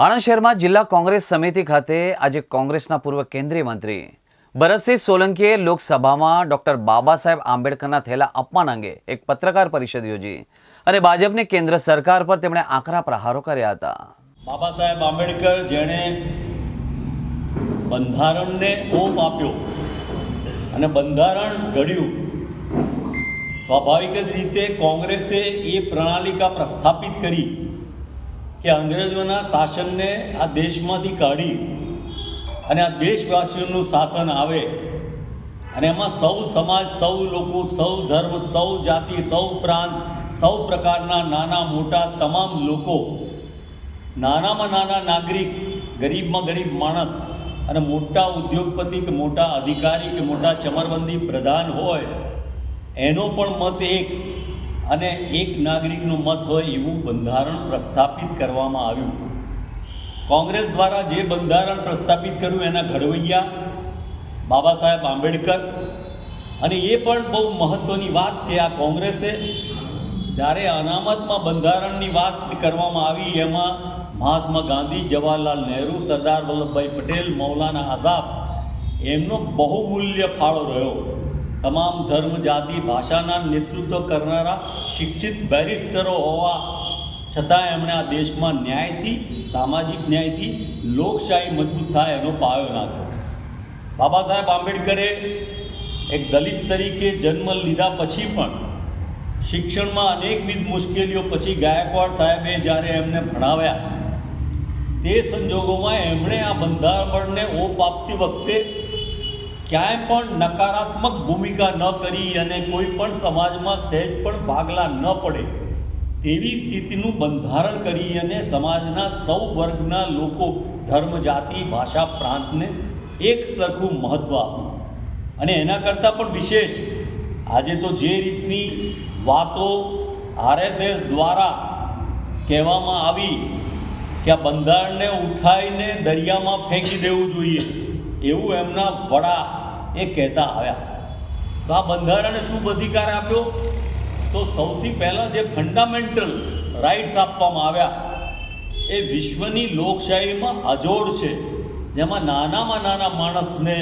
આણંદ શહેરમાં જિલ્લા કોંગ્રેસ સમિતિ ખાતે આજે કોંગ્રેસના પૂર્વ કેન્દ્રીય મંત્રી ભરતસિંહ સોલંકીએ લોકસભામાં ડોક્ટર બાબા સાહેબ આંબેડકરના થયેલા અપમાન અંગે એક પત્રકાર પરિષદ યોજી અને ભાજપની કેન્દ્ર સરકાર પર તેમણે આકરા પ્રહારો કર્યા હતા. બાબા સાહેબ આંબેડકર જેણે બંધારણને ઓપ આપ્યો અને બંધારણ ઘડ્યું, સ્વાભાવિક જ રીતે કોંગ્રેસે એ પ્રણાલિકા પ્રસ્થાપિત કરી કે અંગ્રેજોના શાસનને આ દેશમાંથી કાઢી અને આ દેશવાસીઓનું શાસન આવે અને એમાં સૌ સમાજ, સૌ લોકો, સૌ ધર્મ, સૌ જાતિ, સૌ પ્રાંત, સૌ પ્રકારના નાના મોટા તમામ લોકો, નાનામાં નાના નાગરિક, ગરીબમાં ગરીબ માણસ અને મોટા ઉદ્યોગપતિ કે મોટા અધિકારી કે મોટા ચમરબંધી પ્રધાન હોય એનો પણ મત એક અને એક નાગરિકનો મત હોય એવું બંધારણ પ્રસ્થાપિત કરવામાં આવ્યું. કોંગ્રેસ દ્વારા જે બંધારણ પ્રસ્થાપિત કર્યું એના ઘડવૈયા બાબા સાહેબ આંબેડકર. અને એ પણ બહુ મહત્ત્વની વાત કે આ કોંગ્રેસે જ્યારે અનામતમાં બંધારણની વાત કરવામાં આવી એમાં મહાત્મા ગાંધી, જવાહરલાલ નહેરુ, સરદાર વલ્લભભાઈ પટેલ, મૌલાના આઝાદ એમનો બહુમૂલ્ય ફાળો રહ્યો. તમામ ધર્મ, જાતિ, ભાષાના નેતૃત્વ કરનારા શિક્ષિત બેરિસ્ટરો હોવા છતાં એમણે આ દેશમાં ન્યાયથી, સામાજિક ન્યાયથી લોકશાહી મજબૂત થાય એનો પાયો નાખ્યો. બાબા સાહેબ આંબેડકરે એક દલિત તરીકે જન્મ લીધા પછી પણ શિક્ષણમાં અનેકવિધ મુશ્કેલીઓ પછી ગાયકવાડ સાહેબે જ્યારે એમને ભણાવ્યા તે સંજોગોમાં એમણે આ બંધારણને ઓપ આપતી વખતે ક્યાંય પણ નકારાત્મક ભૂમિકા ન કરી અને કોઈ પણ સમાજમાં સહેજ પણ ભાગલા ન પડે તેવી સ્થિતિનું બંધારણ કરી અને સમાજના સૌ વર્ગના લોકો, ધર્મ, જાતિ, ભાષા, પ્રાંતને એક સરખું મહત્ત્વ આપ્યું. અને એના કરતાં પણ વિશેષ આજે તો જે રીતની વાતો RSS દ્વારા કહેવામાં આવી કે આ બંધારણને ઉઠાવીને દરિયામાં ફેંકી દેવું જોઈએ એવું એમના વડા એ કહેતા આવ્યા. તો આ બંધારણે શું અધિકાર આપ્યો? તો સૌથી પહેલાં જે ફંડામેન્ટલ રાઇટ્સ આપવામાં આવ્યા એ વિશ્વની લોકશાહીમાં અજોડ છે, જેમાં નાનામાં નાના માણસને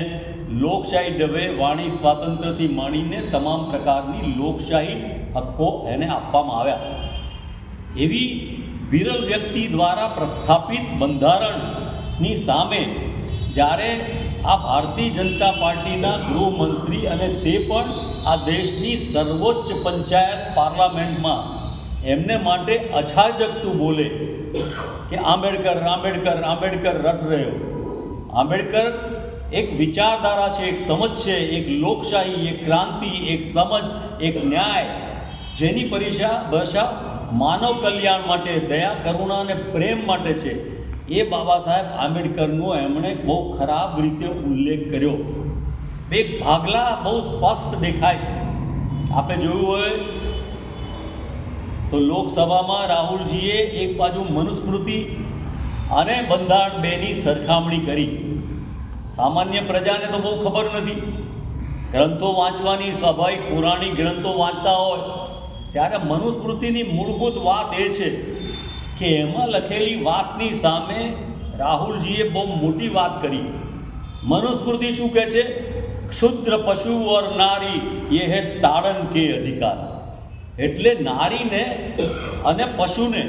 લોકશાહી ઢબે વાણી સ્વાતંત્ર્યથી માંડીને તમામ પ્રકારની લોકશાહી હક્કો એને આપવામાં આવ્યા. એવી વિરલ વ્યક્તિ દ્વારા પ્રસ્થાપિત બંધારણની સામે જ્યારે આ ભારતીય જનતા પાર્ટીના ગૃહમંત્રી અને તે પણ આ દેશની સર્વોચ્ચ પંચાયત પાર્લામેન્ટમાં એમને માટે અછાજકતું બોલે કે આંબેડકર આંબેડકર આંબેડકર રટ રહ્યો. આંબેડકર એક વિચારધારા છે, એક સમજ છે, એક લોકશાહી, એક ક્રાંતિ, એક સમજ, એક ન્યાય જેની દશા માનવ કલ્યાણ માટે, દયા, કરુણા અને પ્રેમ માટે છે. એ બાબા સાહેબ આંબેડકરનો એમણે બહુ ખરાબ રીતે ઉલ્લેખ કર્યો. એક ભાગલા બહુ સ્પષ્ટ દેખાય છે. આપણે જોયું હોય તો લોકસભામાં રાહુલજીએ એક બાજુ મનુસ્મૃતિ અને બંધારણ બેની સરખામણી કરી. સામાન્ય પ્રજાને તો બહુ ખબર નથી, ગ્રંથો વાંચવાની સ્વાભાવિક, પુરાણી ગ્રંથો વાંચતા હોય ત્યારે મનુસ્મૃતિની મૂળભૂત વાત એ છે કે એમાં લખેલી વાતની સામે રાહુલજીએ બહુ મોટી વાત કરી. મનુસ્મૃતિ શું કહે છે? ક્ષુદ્ર પશુ ઓર નારી ये है ताड़न के अधिकार. એટલે નારીને અને પશુને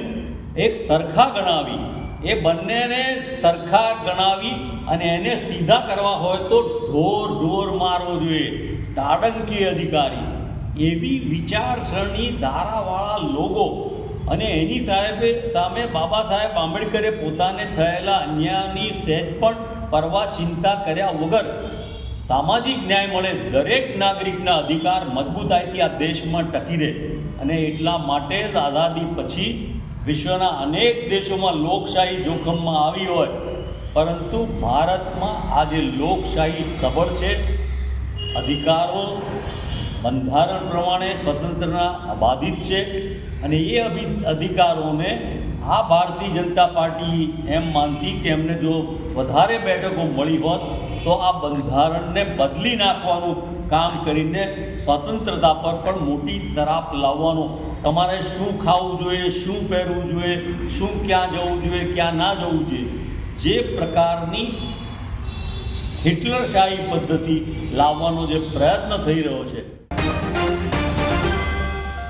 એક સરખા ગણાવી, એ બંનેને સરખા ગણાવી અને એને સીધા કરવા હોય તો ઢોર મારવો જોઈએ, તાડન કે અધિકારી. એવી વિચારસરણી ધારાવાળા લોકો અને એની સામે બાબા સાહેબ આંબેડકરે પોતાને થયેલા અન્યાયની સહેજ પણ પરવા ચિંતા કર્યા વગર સામાજિક ન્યાય મળે, દરેક નાગરિકના અધિકાર મજબૂતાઈથી આ દેશમાં ટકી રહે. અને એટલા માટે જ આઝાદી પછી વિશ્વના અનેક દેશોમાં લોકશાહી જોખમમાં આવી હોય, પરંતુ ભારતમાં આજે લોકશાહી સબળ છે. અધિકારો બંધારણ પ્રમાણે સ્વતંત્રના અબાધિત છે અને એ અધિકારોને આ ભારતીય જનતા પાર્ટી એમ માનતી કે એમને જો વધારે બેઠકો મળી હોત તો આ બંધારણને બદલી નાખવાનું કામ કરીને સ્વતંત્રતા પર પણ મોટી તરાપ લાવવાનો, તમારે શું ખાવું જોઈએ, શું પહેરવું જોઈએ, શું ક્યાં જવું જોઈએ, ક્યાં ના જવું જોઈએ, જે પ્રકારની હિટલરશાહી પદ્ધતિ લાવવાનો જે પ્રયત્ન થઈ રહ્યો છે